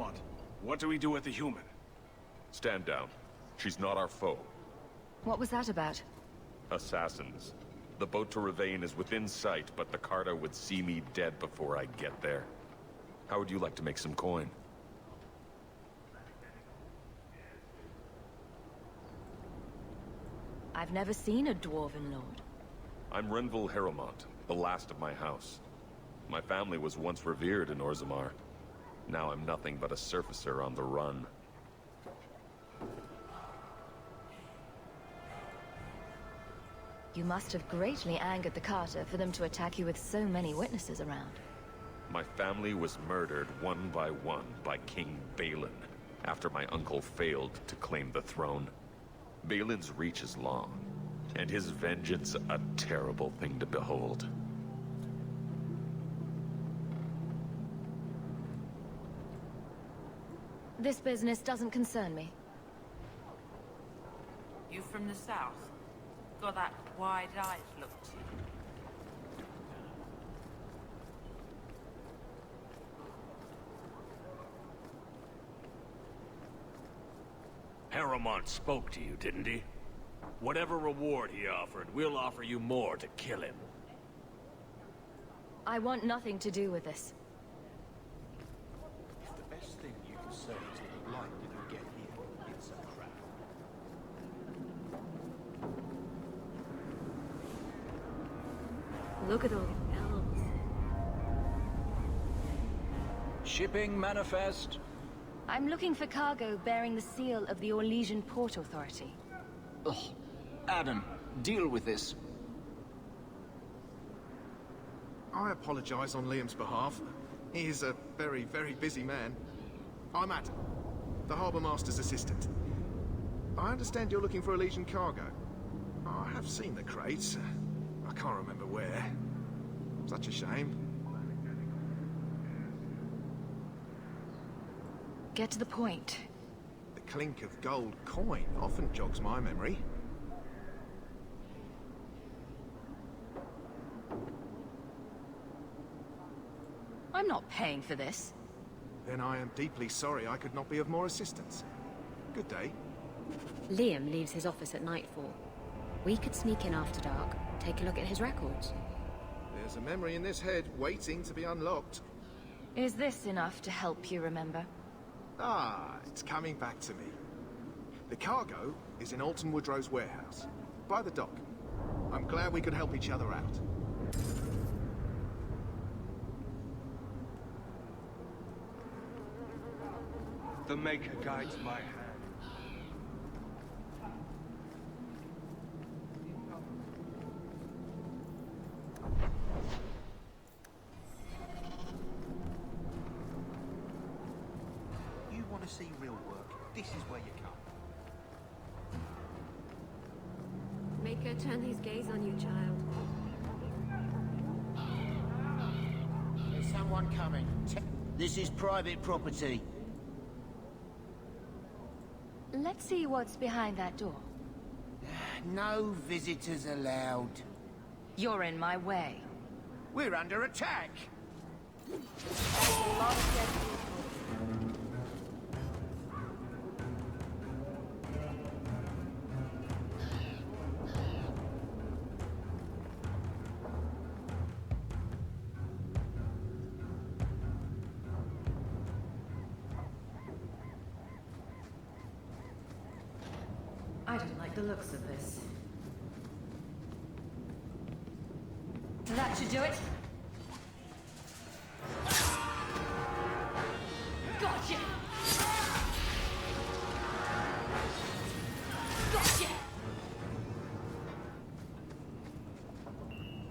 Harrowmont. What do we do with the human? Stand down. She's not our foe. What was that about? Assassins. The boat to Ravane is within sight, but the Carter would see me dead before I get there. How would you like to make some coin? I've never seen a Dwarven Lord. I'm Renville Harrowmont, the last of my house. My family was once revered in Orzammar. Now I'm nothing but a surfacer on the run. You must have greatly angered the Carter for them to attack you with so many witnesses around. My family was murdered one by King Balin, after my uncle failed to claim the throne. Balin's reach is long, and his vengeance a terrible thing to behold. This business doesn't concern me. You from the south? Got that wide-eyed look to you. Harrowmont spoke to you, didn't he? Whatever reward he offered, we'll offer you more to kill him. I want nothing to do with this. If the best thing you can say to the blight didn't get here, it's a trap. Look at all the elves. Shipping manifest. I'm looking for cargo bearing the seal of the Orlesian Port Authority. Ugh. Adam, deal with this. I apologize on Liam's behalf. He is a very, very busy man. I'm Adam, the Harbour Master's assistant. I understand you're looking for Orlesian cargo. I have seen the crates. I can't remember where. Such a shame. Get to the point. The clink of gold coin often jogs my memory. I'm not paying for this. Then I am deeply sorry I could not be of more assistance. Good day. Liam leaves his office at nightfall. We could sneak in after dark, take a look at his records. There's a memory in this head waiting to be unlocked. Is this enough to help you remember? Ah, it's coming back to me. The cargo is in Alton Woodrow's warehouse, by the dock. I'm glad we could help each other out. The Maker guides my hand. You want to see real work? This is where you come. Maker, turn his gaze on you, child. There's someone coming. This is private property. Let's see what's behind that door. No visitors allowed. You're in my way. We're under attack. I don't like the looks of this. That should do it. Gotcha! Gotcha!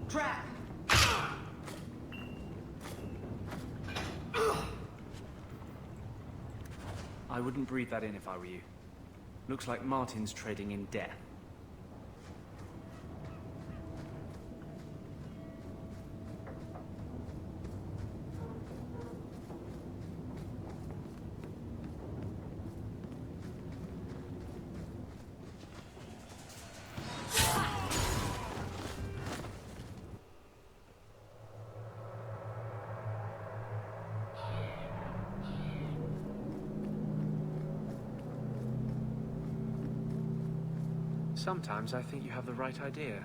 Trap! I wouldn't breathe that in if I were you. Looks like Martin's trading in death. Sometimes I think you have the right idea.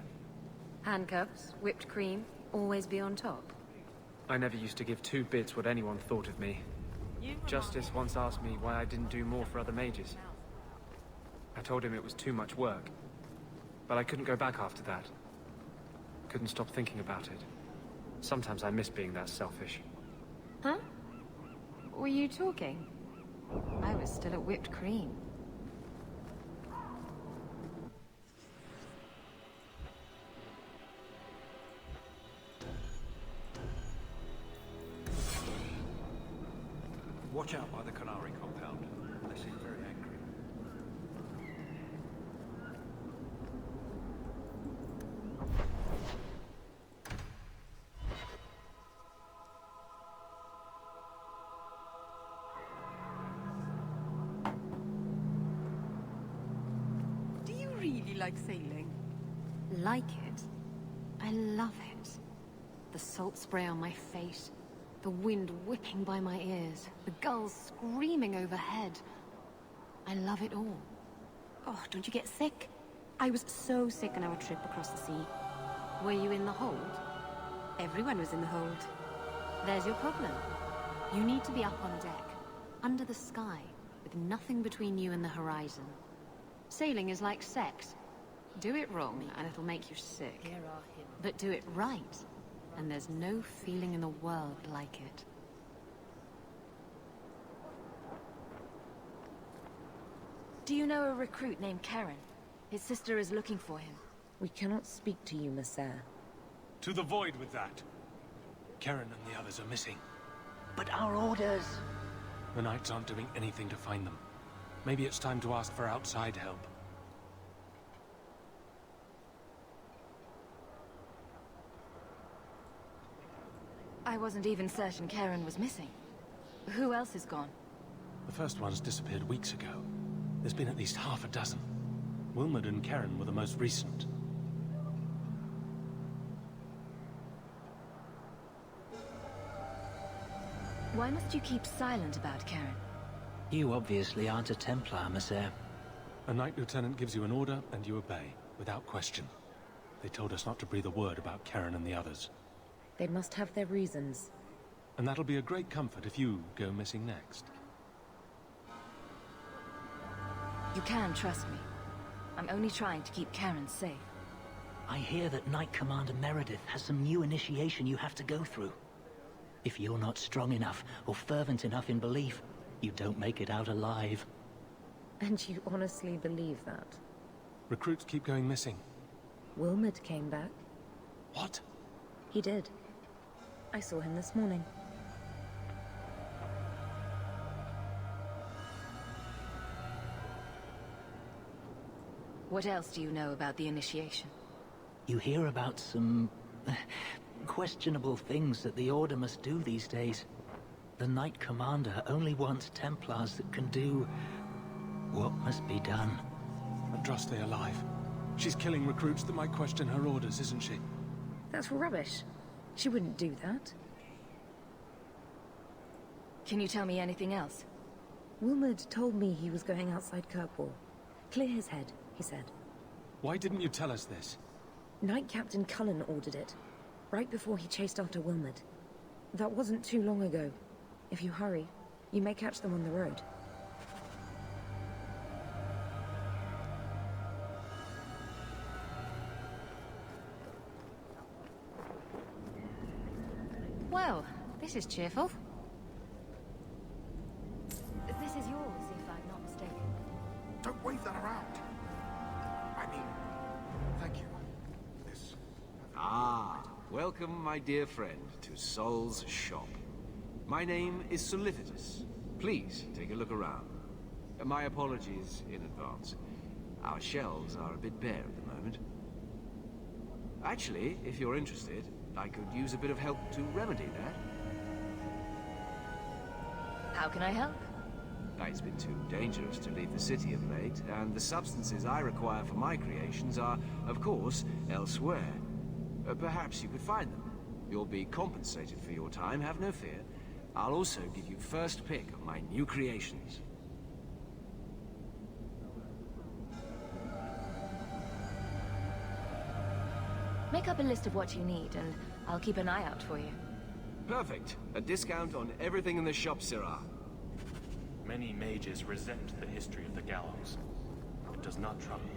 Handcuffs, whipped cream, always be on top. I never used to give two bits what anyone thought of me. Justice once asked me why I didn't do more for other mages. I told him it was too much work. But I couldn't go back after that. Couldn't stop thinking about it. Sometimes I miss being that selfish. Huh? Were you talking? I was still at whipped cream. Watch out by the Canary compound. They seem very angry. Do you really like sailing? Like it? I love it. The salt spray on my face, the wind whipping by my ears, the gulls screaming overhead. I love it all. Oh, don't you get sick? I was so sick on our trip across the sea. Were you in the hold? Everyone was in the hold. There's your problem. You need to be up on deck, under the sky, with nothing between you and the horizon. Sailing is like sex. Do it wrong, and it'll make you sick. But do it right, and there's no feeling in the world like it. Do you know a recruit named Karen? His sister is looking for him. We cannot speak to you, Messer. To the void with that. Karen and the others are missing. But our orders... The Knights aren't doing anything to find them. Maybe it's time to ask for outside help. I wasn't even certain Karen was missing. Who else is gone? The first ones disappeared weeks ago. There's been at least half a dozen. Wilmot and Karen were the most recent. Why must you keep silent about Karen? You obviously aren't a Templar, Messer. A Knight Lieutenant gives you an order, and you obey, without question. They told us not to breathe a word about Karen and the others. They must have their reasons. And that'll be a great comfort if you go missing next. You can trust me. I'm only trying to keep Karen safe. I hear that Knight Commander Meredith has some new initiation you have to go through. If you're not strong enough or fervent enough in belief, you don't make it out alive. And you honestly believe that? Recruits keep going missing. Wilmot came back. What? He did. I saw him this morning. What else do you know about the initiation? You hear about some... questionable things that the Order must do these days. The Knight Commander only wants Templars that can do... what must be done. Andraste alive. She's killing recruits that might question her orders, isn't she? That's rubbish. She wouldn't do that. Can you tell me anything else? Wilmot told me he was going outside Kirkwall. Clear his head, he said. Why didn't you tell us this? Knight Captain Cullen ordered it, right before he chased after Wilmot. That wasn't too long ago. If you hurry, you may catch them on the road. Well, this is cheerful. This is yours, if I'm not mistaken. Don't wave that around. I mean, thank you. This... Ah, welcome, my dear friend, to Sol's shop. My name is Solicitus. Please take a look around. My apologies in advance. Our shelves are a bit bare at the moment. Actually, if you're interested, I could use a bit of help to remedy that. How can I help? It's been too dangerous to leave the city of late, and the substances I require for my creations are, of course, elsewhere. Perhaps you could find them. You'll be compensated for your time, have no fear. I'll also give you first pick of my new creations. Make up a list of what you need, and I'll keep an eye out for you. Perfect. A discount on everything in the shop, Sirrah. Many mages resent the history of the gallows. It does not trouble me.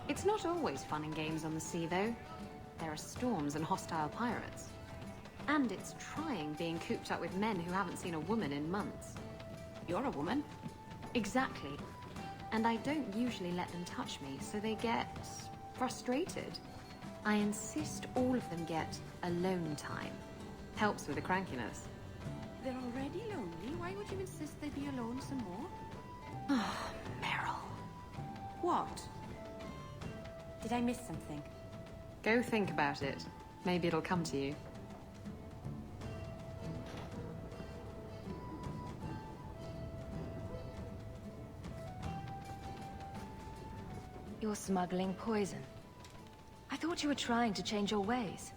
It's not always fun and games on the sea, though. There are storms and hostile pirates. And it's trying being cooped up with men who haven't seen a woman in months. You're a woman. Exactly. And I don't usually let them touch me, so they get frustrated. I insist all of them get alone time. Helps with the crankiness. They're already lonely. Why would you insist they be alone some more? Oh, Meryl. What? Did I miss something? Go think about it. Maybe it'll come to you. You're smuggling poison. I thought you were trying to change your ways.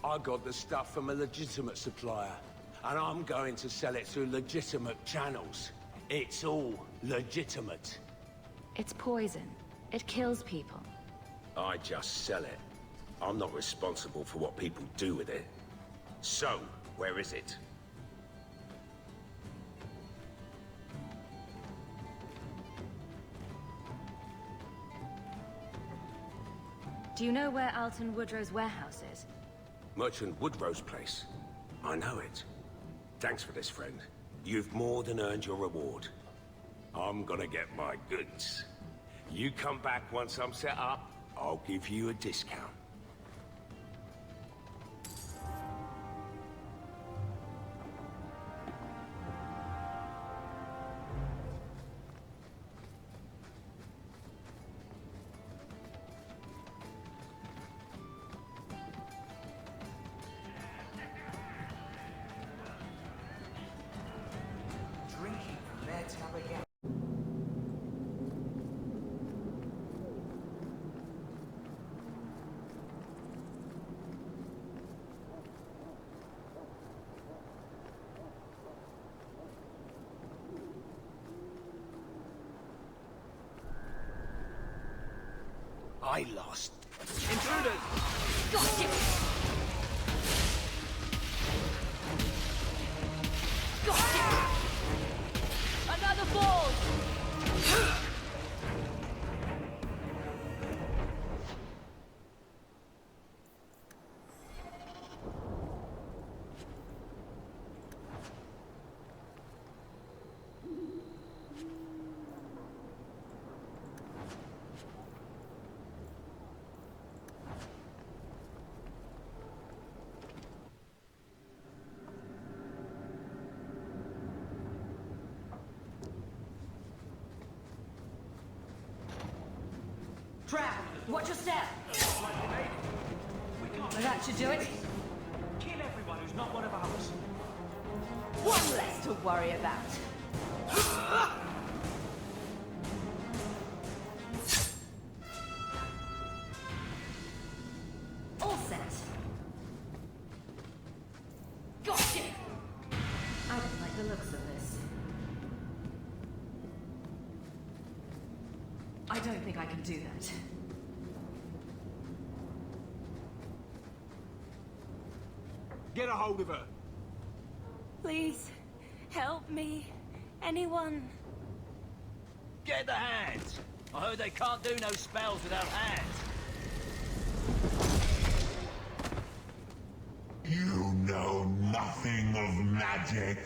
I got the stuff from a legitimate supplier, and I'm going to sell it through legitimate channels. It's all legitimate. It's poison. It kills people. I just sell it. I'm not responsible for what people do with it. So, where is it? Do you know where Alton Woodrow's warehouse is? Merchant Woodrow's place. I know it. Thanks for this, friend. You've more than earned your reward. I'm gonna get my goods. You come back once I'm set up, I'll give you a discount. Drinking from their tub again. I lost. Intruders! Got you! Got you! Another ball! Trap! Watch your step! That should do it. Kill everyone who's not one of ours. One less to worry about. All set. Got you! I don't like the looks of this. I don't think I can do that. Get a hold of her. Please, help me. Anyone? Get the hands! I heard they can't do no spells without hands. You know nothing of magic.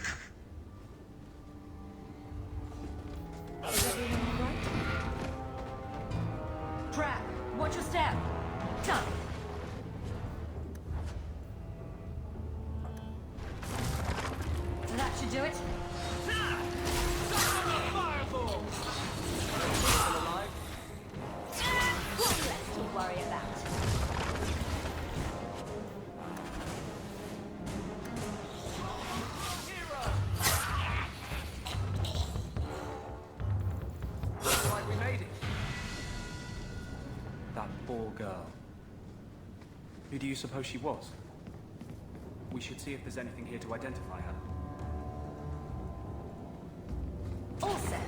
Trap! Watch your step! Done! That should do it. Fireball! One less to worry about. poor girl. Who do you suppose she was? We should see if there's anything here to identify her. All set.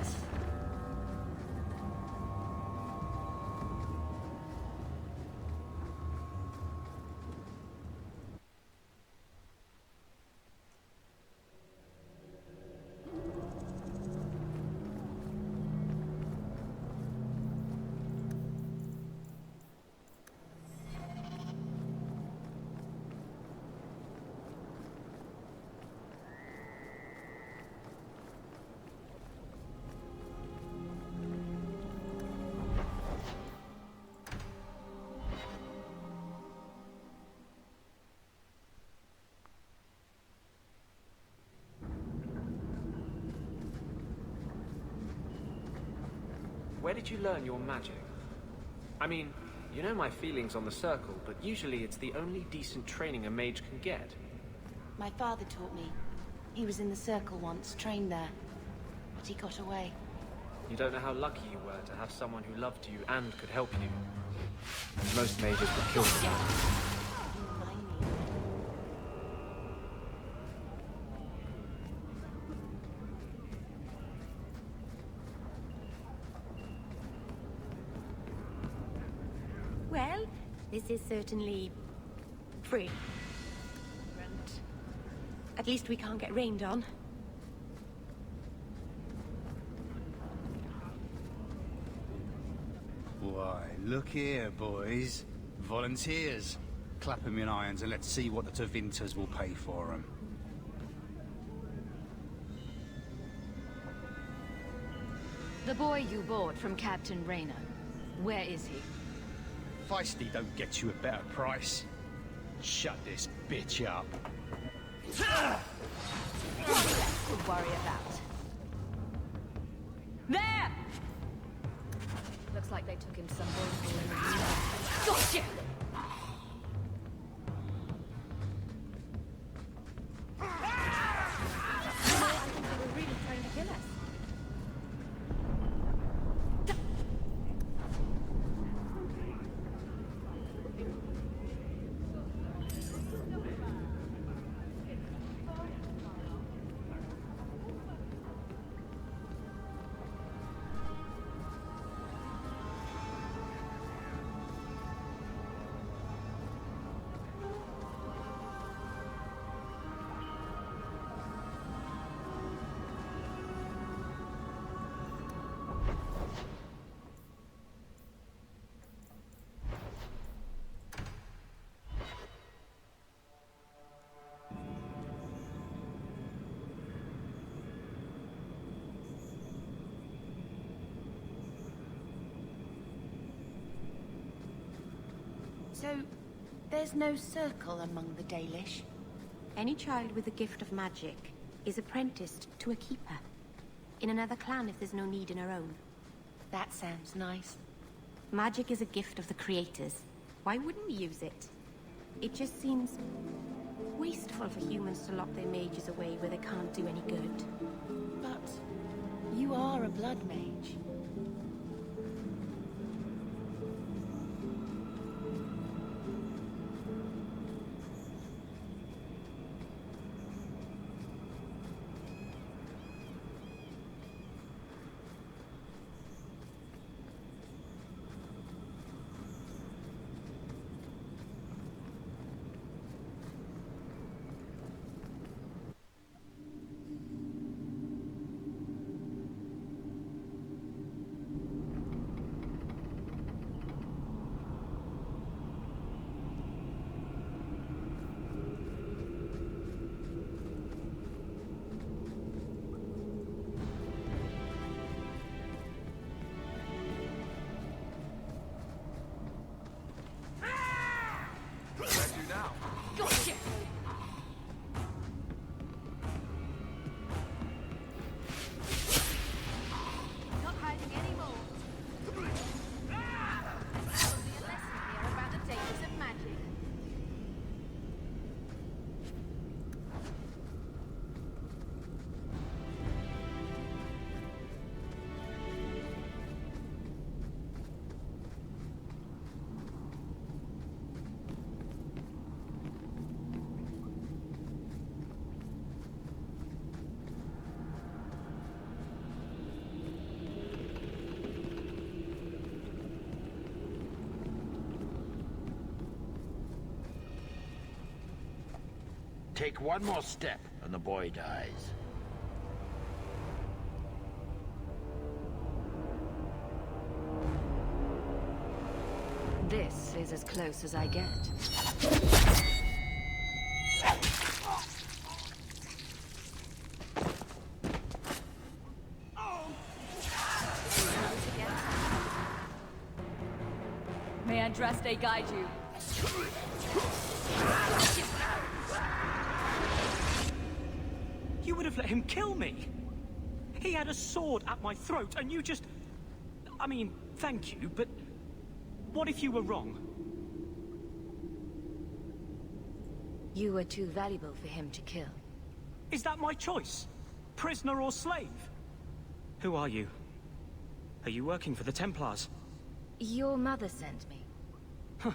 Where did you learn your magic? I mean, you know my feelings on the Circle, but usually it's the only decent training a mage can get. My father taught me. He was in the Circle once, trained there. But he got away. You don't know how lucky you were to have someone who loved you and could help you. Most mages would kill themselves. Well, this is certainly free. At least we can't get rained on. Why, look here, boys. Volunteers. Clap 'em in irons and let's see what the Tevinters will pay for 'em. The boy you bought from Captain Rayner. Where is he? Feisty don't get you a better price. Shut this bitch up. One less to worry about. There! Looks like they took him some bullshit. Gotcha! I think they were really trying to kill us. So, there's no circle among the Dalish? Any child with a gift of magic is apprenticed to a keeper. In another clan if there's no need in her own. That sounds nice. Magic is a gift of the creators. Why wouldn't we use it? It just seems wasteful for humans to lock their mages away where they can't do any good. But you are a blood mage. Take one more step, and the boy dies. This is as close as I get. May Andraste guide you. You would have let him kill me. He had a sword at my throat, and you just... I mean, thank you, but... what if you were wrong? You were too valuable for him to kill. Is that my choice? Prisoner or slave? Who are you? Are you working for the Templars? Your mother sent me. Huh.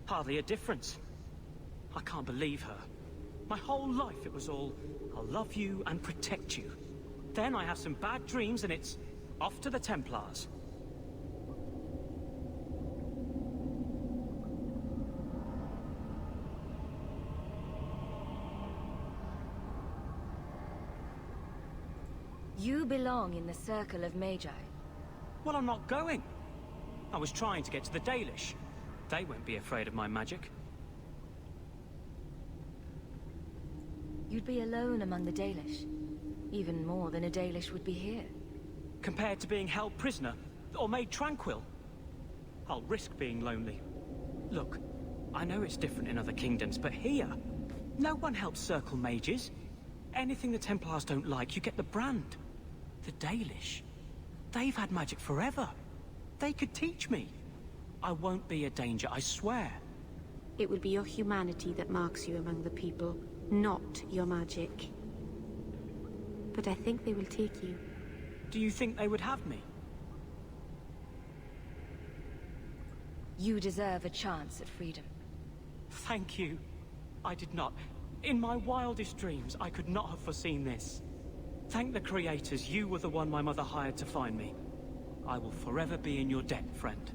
Hardly a difference. I can't believe her. My whole life it was all, I'll love you and protect you. Then I have some bad dreams and it's off to the Templars. You belong in the circle of Magi. Well, I'm not going. I was trying to get to the Dalish. They won't be afraid of my magic. You'd be alone among the Dalish. Even more than a Dalish would be here. Compared to being held prisoner, or made tranquil. I'll risk being lonely. Look, I know it's different in other kingdoms, but here, no one helps circle mages. Anything the Templars don't like, you get the brand. The Dalish, they've had magic forever. They could teach me. I won't be a danger, I swear. It will be your humanity that marks you among the people, not your magic. But I think they will take you. Do you think they would have me? You deserve a chance at freedom. Thank you. I did not. In my wildest dreams, I could not have foreseen this. Thank the creators, you were the one my mother hired to find me. I will forever be in your debt, friend.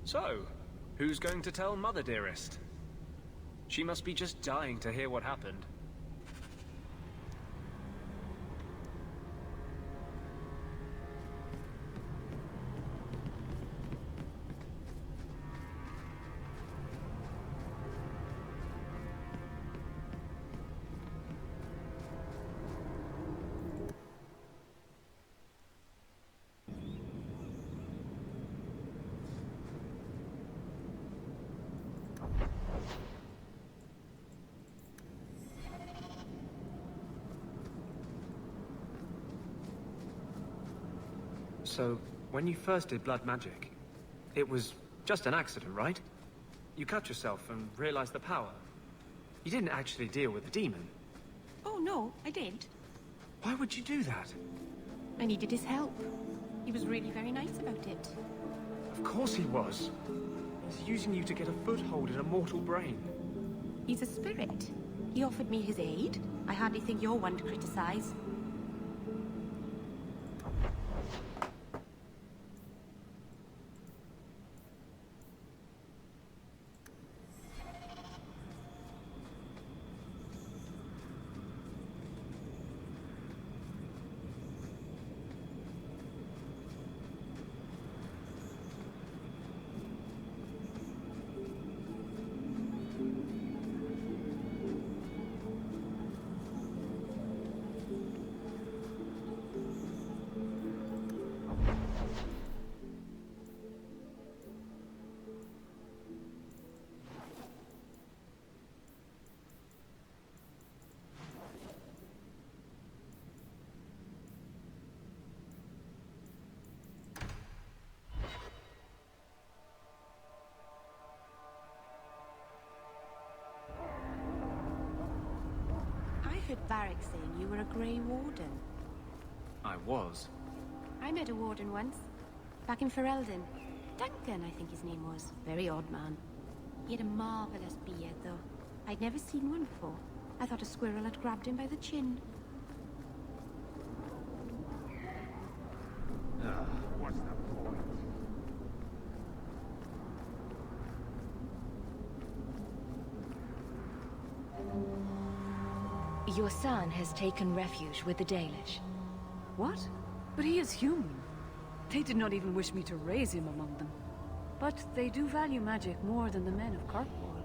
So, who's going to tell Mother Dearest? She must be just dying to hear what happened. So, when you first did blood magic, it was just an accident, right? You cut yourself and realized the power. You didn't actually deal with the demon. Oh no, I did. Why would you do that? I needed his help. He was really very nice about it. Of course he was. He's using you to get a foothold in a mortal brain. He's a spirit. He offered me his aid. I hardly think you're one to criticize. I heard Varric saying you were a Grey Warden. I was. I met a Warden once, back in Ferelden. Duncan, I think his name was. Very odd man. He had a marvelous beard, though. I'd never seen one before. I thought a squirrel had grabbed him by the chin. What's the point? Your son has taken refuge with the Dalish. What? But he is human. They did not even wish me to raise him among them. But they do value magic more than the men of Kirkwall.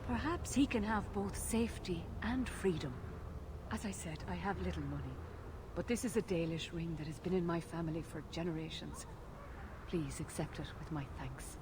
Perhaps he can have both safety and freedom. As I said, I have little money. But this is a Dalish ring that has been in my family for generations. Please accept it with my thanks.